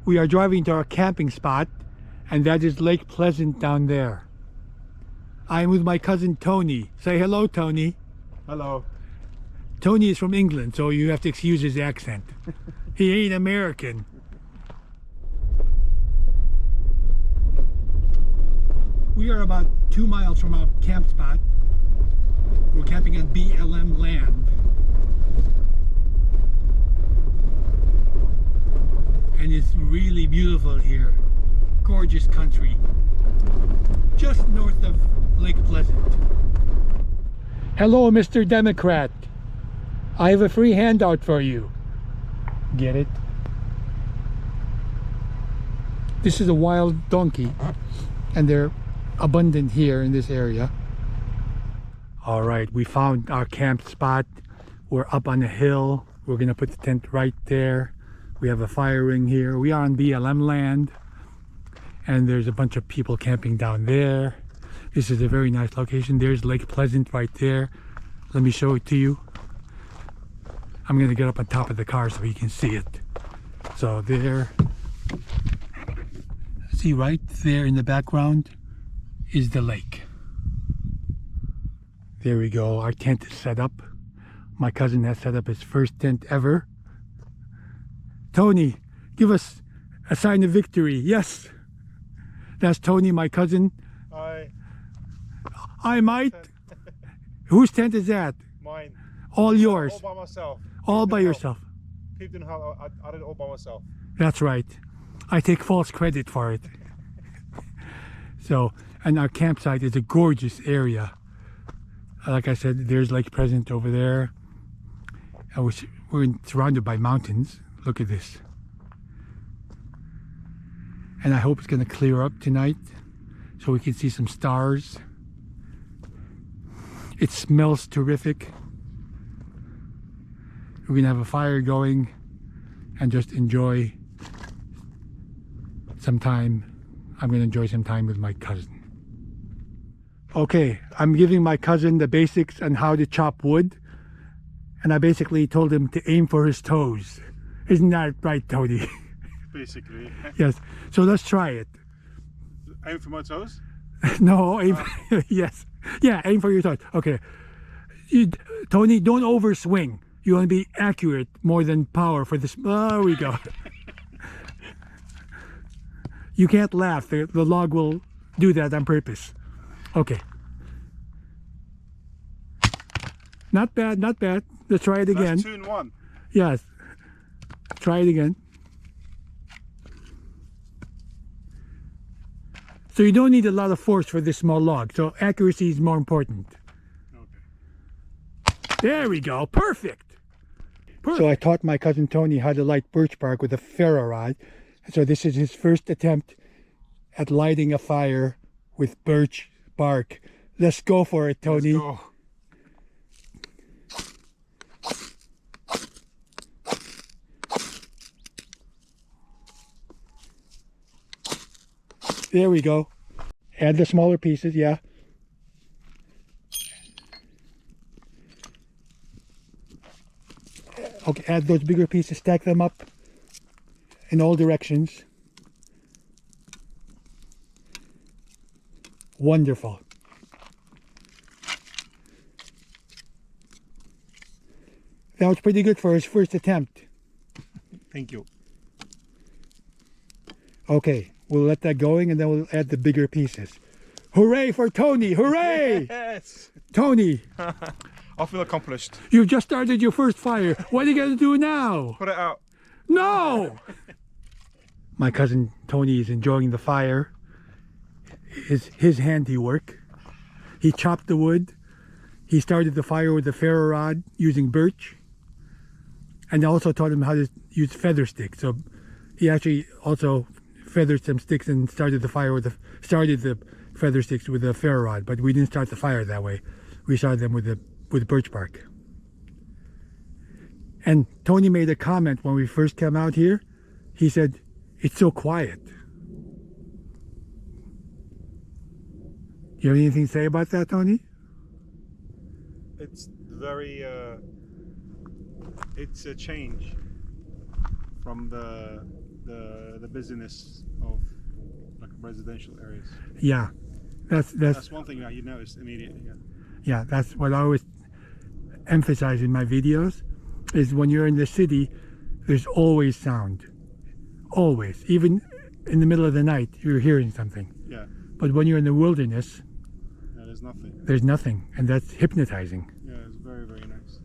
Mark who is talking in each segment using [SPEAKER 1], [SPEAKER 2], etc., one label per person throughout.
[SPEAKER 1] We are driving to our camping spot, and that is Lake Pleasant down there. I am with my cousin Tony. Say hello, Tony.
[SPEAKER 2] Hello.
[SPEAKER 1] Tony is from England, so you have to excuse his accent. He ain't American. We are about 2 miles from our camp spot. We're camping on BLM land. And it's really beautiful here. Gorgeous country. Just north of Lake Pleasant. Hello, Mr. Democrat. I have a free handout for you. Get it? This is a wild donkey, and they're abundant here in this area. All right, we found our camp spot. We're up on a hill. We're gonna put the tent right there. We have a fire ring here. We are on BLM land, and there's a bunch of people camping down there. This is a very nice location. There's Lake Pleasant right there. Let me show it to you. I'm gonna get up on top of the car so you can see it. So there, see right there in the background is the lake. There we go. Our tent is set up. My cousin has set up his first tent ever. Tony, give us a sign of victory. Yes. That's Tony, my cousin.
[SPEAKER 2] Hi.
[SPEAKER 1] I might. Whose tent is that?
[SPEAKER 2] Mine.
[SPEAKER 1] All yours.
[SPEAKER 2] All by myself.
[SPEAKER 1] All by yourself.
[SPEAKER 2] People didn't help. I did it all by myself.
[SPEAKER 1] That's right. I take false credit for it. So, and our campsite is a gorgeous area. Like I said, there's Lake Pleasant over there. We're surrounded by mountains. Look at this. And I hope it's going to clear up tonight so we can see some stars. It smells terrific. We're going to have a fire going and just enjoy some time. I'm going to enjoy some time with my cousin. Okay, I'm giving my cousin the basics on how to chop wood. And I basically told him to aim for his toes. Isn't that right, Tony?
[SPEAKER 2] Basically.
[SPEAKER 1] Yes. So let's try it.
[SPEAKER 2] Aim for my toes?
[SPEAKER 1] No, aim. Yes. Yeah, aim for your toes. Okay. Tony, don't overswing. You want to be accurate more than power for this. There we go. You can't laugh. The log will do that on purpose. Okay. Not bad, not bad. Let's try it again.
[SPEAKER 2] That's 2 in 1.
[SPEAKER 1] Yes. Try it again. So you don't need a lot of force for this small log. So accuracy is more important.
[SPEAKER 2] Okay.
[SPEAKER 1] There we go. Perfect. So I taught my cousin Tony how to light birch bark with a ferro rod. So this is his first attempt at lighting a fire with birch bark. Let's go for it, Tony.
[SPEAKER 2] Let's go.
[SPEAKER 1] There we go. Add the smaller pieces, yeah. Okay, add those bigger pieces, stack them up in all directions. Wonderful. That was pretty good for his first attempt.
[SPEAKER 2] Thank you.
[SPEAKER 1] Okay, we'll let that going and then we'll add the bigger pieces. Hooray for Tony! Hooray!
[SPEAKER 2] Yes!
[SPEAKER 1] Tony,
[SPEAKER 2] I feel accomplished.
[SPEAKER 1] you've just started your first fire. What are you going to do now?
[SPEAKER 2] Put it out.
[SPEAKER 1] No! My cousin Tony is enjoying the fire. His handiwork. He chopped the wood. He started the fire with a ferro rod using birch. And I also taught him how to use feather sticks. So he actually also feathered some sticks and started the fire with the feather sticks with a ferro rod. But we didn't start the fire that way. We started them with birch bark. And Tony made a comment when we first came out here. He said, "It's so quiet." You have anything to say about that, Tony?
[SPEAKER 2] It's very, it's a change from the busyness of like residential areas.
[SPEAKER 1] Yeah,
[SPEAKER 2] That's one thing that you notice immediately. Yeah.
[SPEAKER 1] yeah, that's what I always emphasize in my videos, is when you're in the city, there's always sound. Always. Even in the middle of the night, you're hearing something.
[SPEAKER 2] Yeah.
[SPEAKER 1] But when you're in the wilderness,
[SPEAKER 2] Yeah, there's nothing.
[SPEAKER 1] there's nothing. And that's hypnotizing.
[SPEAKER 2] Yeah, it's very, very nice.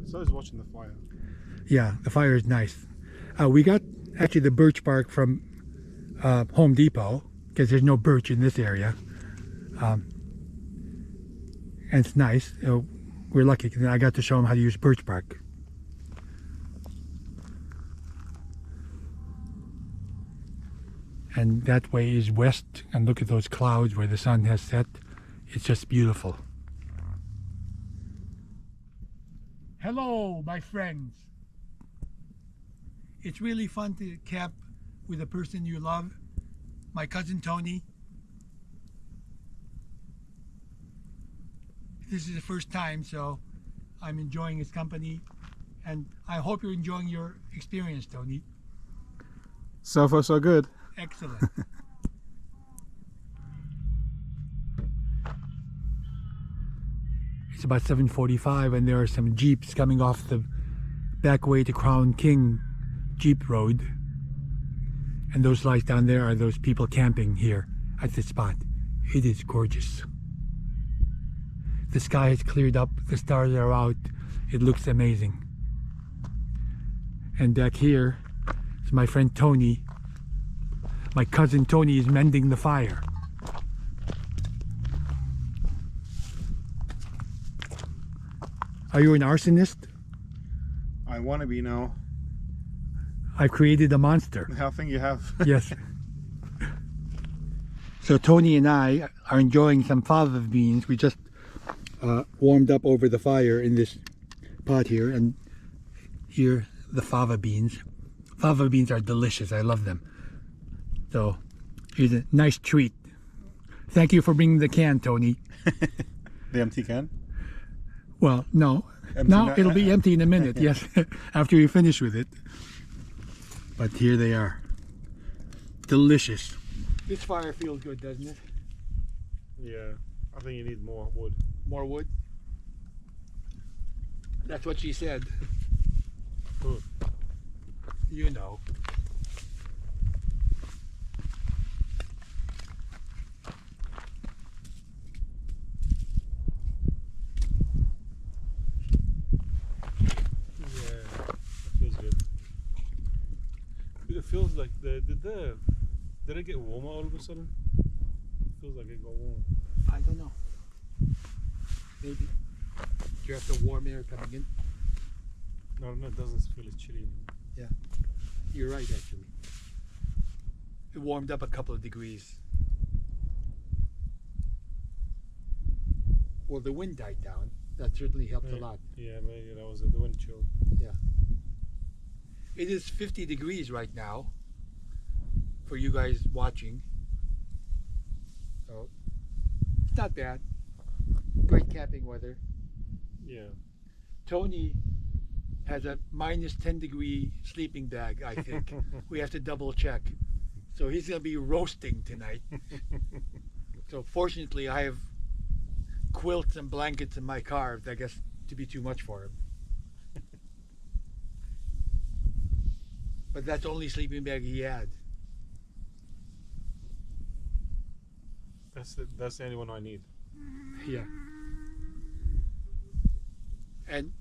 [SPEAKER 2] So I was watching the fire.
[SPEAKER 1] Yeah, the fire is nice. We got actually the birch bark from Home Depot, because there's no birch in this area. And it's nice. You know, we're lucky because I got to show them how to use birch bark. And that way is west, and look at those clouds where the sun has set. It's just beautiful. Hello, my friends. It's really fun to camp with a person you love. My cousin Tony. This is the first time, so I'm enjoying his company, and I hope you're enjoying your experience, Tony.
[SPEAKER 2] So far, so good.
[SPEAKER 1] Excellent. It's about 7:45, and there are some Jeeps coming off the back way to Crown King Jeep Road. And those lights down there are those people camping here at this spot. It is gorgeous. The sky has cleared up, the stars are out. It looks amazing. And back here is my friend Tony. My cousin Tony is mending the fire. Are you an arsonist?
[SPEAKER 2] I want to be now.
[SPEAKER 1] I've created a monster.
[SPEAKER 2] I think you have.
[SPEAKER 1] Yes. So Tony and I are enjoying some fava beans. We just warmed up over the fire in this pot here, and here the fava beans. Fava beans are delicious. I love them. So here's a nice treat. Thank you for bringing the can, Tony.
[SPEAKER 2] The empty can?
[SPEAKER 1] Well, no.
[SPEAKER 2] Empty
[SPEAKER 1] Now
[SPEAKER 2] now?
[SPEAKER 1] it'll be empty in a minute, yes, after you finish with it. But here they are. Delicious. This fire feels good, doesn't it?
[SPEAKER 2] Yeah. I think you need more wood.
[SPEAKER 1] More wood? That's what she said.
[SPEAKER 2] Good.
[SPEAKER 1] You know.
[SPEAKER 2] It feels like did it get warmer all of a sudden? It feels like it got warm.
[SPEAKER 1] I don't know. Maybe. Do you have the warm air coming in?
[SPEAKER 2] No, it doesn't feel as chilly.
[SPEAKER 1] Yeah. You're right, actually. It warmed up a couple of degrees. Well, the wind died down. That certainly helped a lot.
[SPEAKER 2] Yeah, maybe that was the wind chill.
[SPEAKER 1] Yeah. It is 50 degrees right now for you guys watching. So it's not bad. Great camping weather.
[SPEAKER 2] Yeah.
[SPEAKER 1] Tony has a minus 10 degree sleeping bag, I think. We have to double check. So he's going to be roasting tonight. So fortunately I have quilts and blankets in my car, I guess, to be too much for him. But that's the only sleeping bag he had.
[SPEAKER 2] That's the only one I need.
[SPEAKER 1] Yeah. And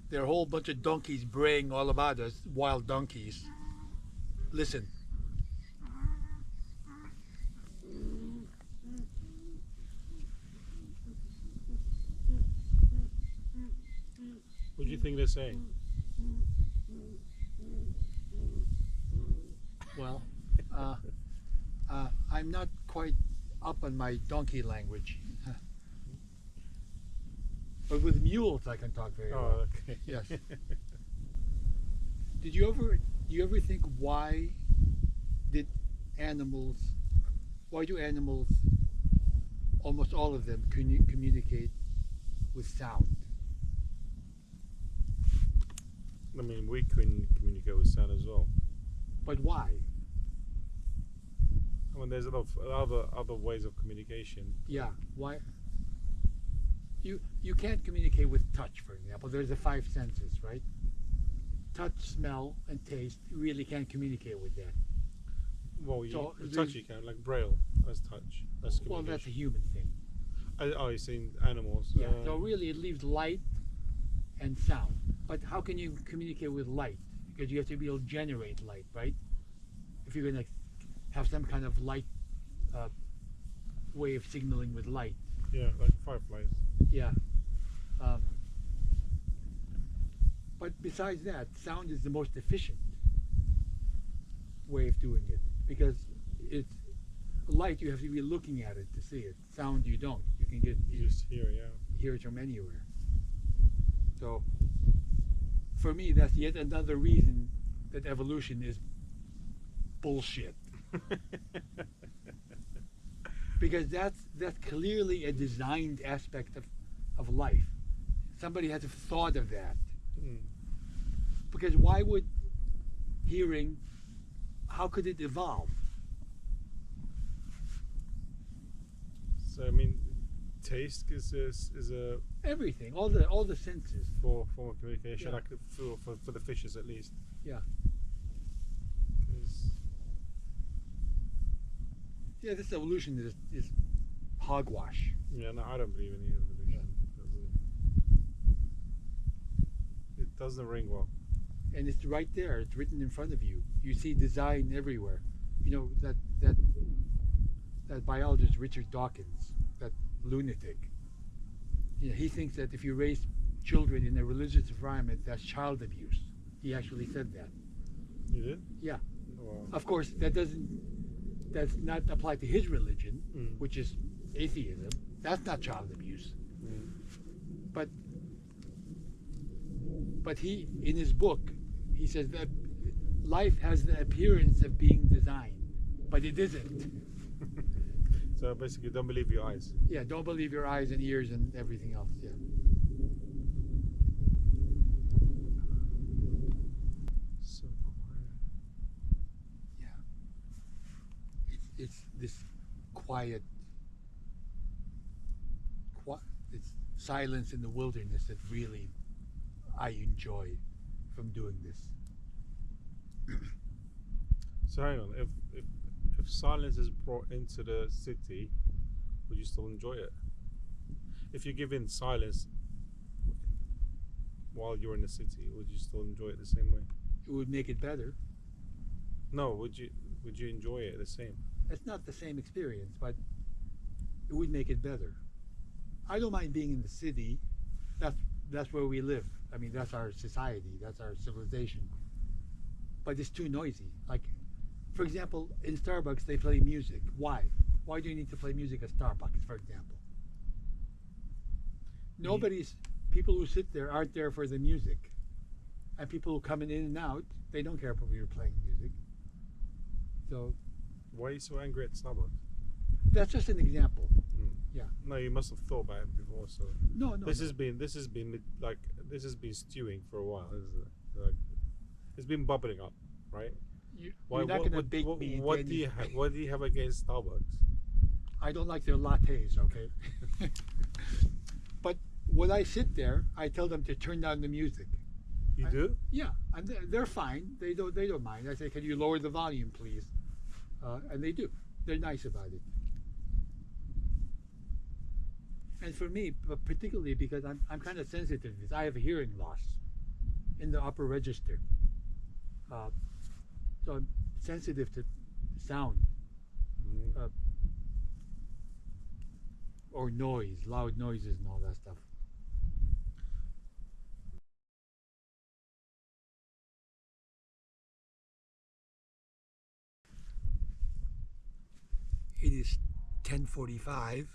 [SPEAKER 1] there are a whole bunch of donkeys braying all about us, wild donkeys. Listen.
[SPEAKER 2] What do you think they're saying?
[SPEAKER 1] Well, I'm not quite up on my donkey language. But with mules I can talk very well.
[SPEAKER 2] Oh, okay.
[SPEAKER 1] Yes. Do you ever think why do animals, almost all of them, communicate with sound?
[SPEAKER 2] I mean, we can communicate with sound as well.
[SPEAKER 1] But why?
[SPEAKER 2] I mean, there's a lot of other ways of communication.
[SPEAKER 1] Yeah, why? You can't communicate with touch, for example. There's the five senses, right? Touch, smell, and taste. You really can't communicate with that.
[SPEAKER 2] Well,
[SPEAKER 1] So
[SPEAKER 2] touch you can, like Braille. That's touch. That's communication.
[SPEAKER 1] Well, that's a human thing.
[SPEAKER 2] Oh, you're saying animals.
[SPEAKER 1] Yeah. So really, it leaves light and sound. But how can you communicate with light? Because you have to be able to generate light, right? If you're going to have some kind of light way of signaling with light.
[SPEAKER 2] Yeah, like fireflies.
[SPEAKER 1] Yeah. But besides that, sound is the most efficient way of doing it, because it's light. You have to be looking at it to see it. Sound, you don't. You can
[SPEAKER 2] You just hear, yeah.
[SPEAKER 1] hear it from anywhere. So, for me, that's yet another reason that evolution is bullshit. Because that's clearly a designed aspect of life. Somebody had to have thought of that.
[SPEAKER 2] Mm.
[SPEAKER 1] Because why would hearing, how could it evolve?
[SPEAKER 2] So I mean, taste is a
[SPEAKER 1] Everything, all the senses.
[SPEAKER 2] form of communication,
[SPEAKER 1] Yeah.
[SPEAKER 2] like for the fishes at least.
[SPEAKER 1] Yeah.
[SPEAKER 2] 'Cause
[SPEAKER 1] Yeah, this evolution is hogwash.
[SPEAKER 2] yeah, no, I don't believe in evolution. It doesn't ring well.
[SPEAKER 1] And it's right there. It's written in front of you. You see design everywhere. You know that biologist Richard Dawkins, that lunatic. You know, he thinks that if you raise children in a religious environment, that's child abuse. He actually said that.
[SPEAKER 2] You did?
[SPEAKER 1] Yeah.
[SPEAKER 2] Well,
[SPEAKER 1] Of course, that's not applied to his religion,
[SPEAKER 2] Mm.
[SPEAKER 1] which is atheism. That's not child abuse.
[SPEAKER 2] mm.
[SPEAKER 1] But he, in his book, he says that life has the appearance of being designed, but it isn't.
[SPEAKER 2] So basically, don't believe your eyes.
[SPEAKER 1] Yeah, don't believe your eyes and ears and everything else. Yeah.
[SPEAKER 2] So quiet.
[SPEAKER 1] Yeah. It's this quiet, it's silence in the wilderness that really I enjoy from doing this.
[SPEAKER 2] So hang on, if silence is brought into the city, would you still enjoy it? If you're given silence while you're in the city, would you still enjoy it the same way?
[SPEAKER 1] It would make it better.
[SPEAKER 2] No, would you enjoy it the same?
[SPEAKER 1] It's not the same experience, but it would make it better. I don't mind being in the city. That's where we live. I mean, that's our society. That's our civilization. But it's too noisy. Like, for example, in Starbucks they play music. Why? Why do you need to play music at Starbucks, for example? People who sit there aren't there for the music. And people who come in and out, they don't care if you're playing music. So
[SPEAKER 2] Why are you so angry at Starbucks?
[SPEAKER 1] that's just an example.
[SPEAKER 2] Mm.
[SPEAKER 1] Yeah.
[SPEAKER 2] No, you must have thought about it before. So
[SPEAKER 1] No.
[SPEAKER 2] this has been stewing for a while, isn't it? Like, it's been bubbling up, right?
[SPEAKER 1] You're not going to bake me.
[SPEAKER 2] What do you have against Starbucks?
[SPEAKER 1] I don't like their lattes, okay? But when I sit there, I tell them to turn down the music.
[SPEAKER 2] You do?
[SPEAKER 1] Yeah, and they're fine. They don't mind. I say, can you lower the volume, please? And they do. They're nice about it. And for me, particularly because I'm kind of sensitive to this. I have a hearing loss in the upper register. So I'm sensitive to sound.
[SPEAKER 2] Mm.
[SPEAKER 1] Or noise, loud noises and all that stuff. It is 10:45.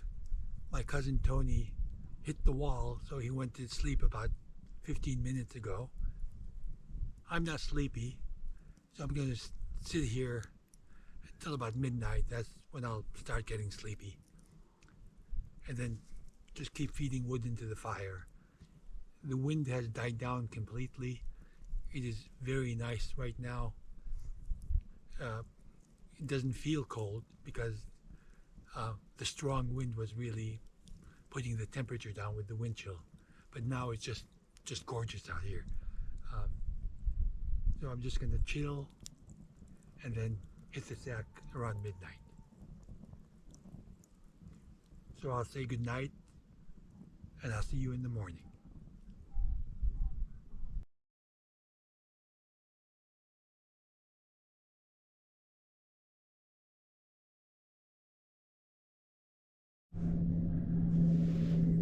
[SPEAKER 1] My cousin Tony hit the wall, so he went to sleep about 15 minutes ago. I'm not sleepy, so I'm going to sit here until about midnight. That's when I'll start getting sleepy. And then just keep feeding wood into the fire. The wind has died down completely. It is very nice right now. It doesn't feel cold because the strong wind was really putting the temperature down with the wind chill. But now it's just gorgeous out here. So I'm just gonna chill and then hit the sack around midnight. So I'll say good night and I'll see you in the morning.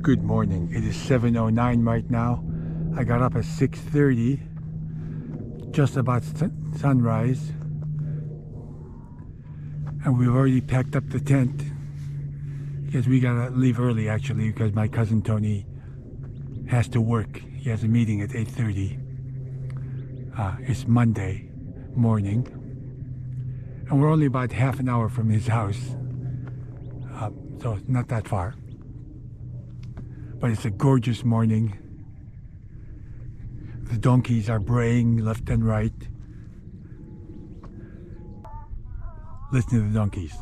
[SPEAKER 1] Good morning. It is 7:09 right now. I got up at 6:30, just about sunrise, and we've already packed up the tent because we gotta leave early actually because my cousin Tony has to work. He has a meeting at 8:30. It's Monday morning, and we're only about half an hour from his house, so it's not that far. But it's a gorgeous morning. The donkeys are braying left and right. Listen to the donkeys.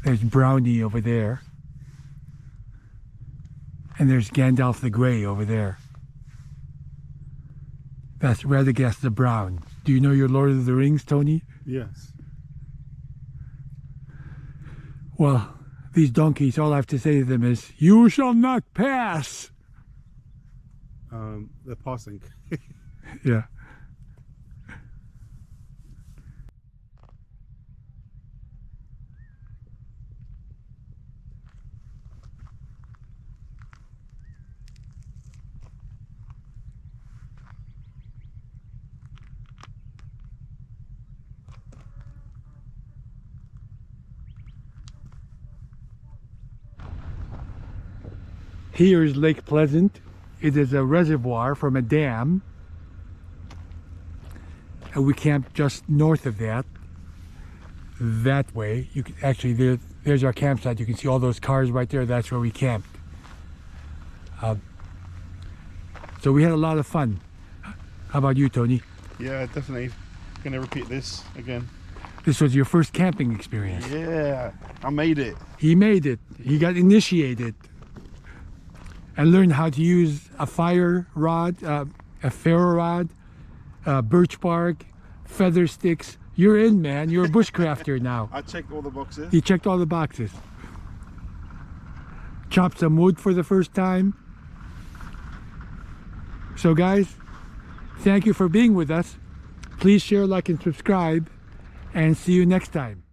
[SPEAKER 1] There's Brownie over there. And there's Gandalf the Grey over there. That's Radagast the Brown. Do you know your Lord of the Rings, Tony?
[SPEAKER 2] Yes.
[SPEAKER 1] Well, these donkeys, all I have to say to them is, "You shall not pass!"
[SPEAKER 2] They're passing.
[SPEAKER 1] Yeah. Here is Lake Pleasant. It is a reservoir from a dam. And we camped just north of that. That way. You can actually, there's our campsite. You can see all those cars right there. That's where we camped. So we had a lot of fun. How about you, Tony?
[SPEAKER 3] Yeah, definitely gonna repeat this again.
[SPEAKER 1] This was your first camping experience.
[SPEAKER 3] Yeah, I made it.
[SPEAKER 1] He made it. He got initiated and learned how to use a fire rod, a Ferro rod, birch bark, feather sticks. You're in, man. You're a bushcrafter now.
[SPEAKER 3] I checked all the boxes.
[SPEAKER 1] You checked all the boxes. Chopped some wood for the first time. So guys, thank you for being with us. Please share, like, and subscribe, and see you next time.